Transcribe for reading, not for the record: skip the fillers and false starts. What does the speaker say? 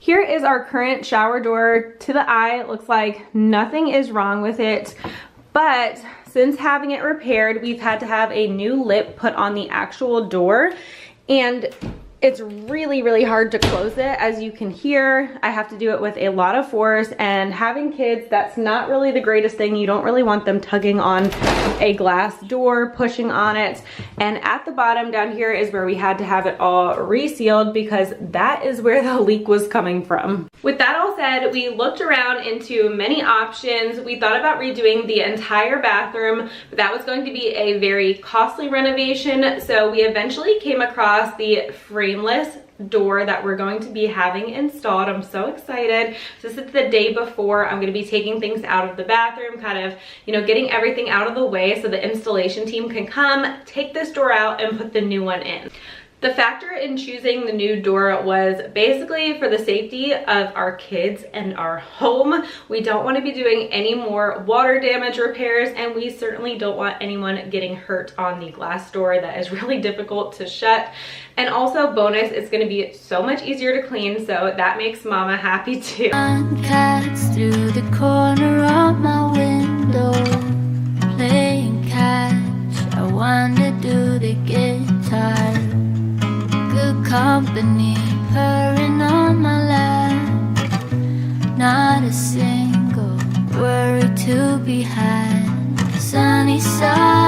Here is our current shower door. To the eye, it looks like nothing is wrong with it, but since having it repaired, we've had to have a new lip put on the actual door, and it's really, really hard to close it. As you can hear, I have to do it with a lot of force, and having kids, that's not really the greatest thing. You don't really want them tugging on a glass door, pushing on it. And at the bottom down here is where we had to have it all resealed, because that is where the leak was coming from. With that all said, we looked around into many options. We thought about redoing the entire bathroom, but that was going to be a very costly renovation. So we eventually came across the frameless door that we're going to be having installed. I'm so excited. This is the day before I'm going to be taking things out of the bathroom, kind of, you know, getting everything out of the way so the installation team can come, take this door out, and put the new one in. The factor in choosing the new door was basically for the safety of our kids and our home. We don't want to be doing any more water damage repairs, and we certainly don't want anyone getting hurt on the glass door that is really difficult to shut. And also, bonus, it's going to be so much easier to clean, so that makes mama happy too. Cats through the corner of my window, playing catch. I wonder, do they get tired? Good company purring on my lap, not a single worry to be had. Sunny side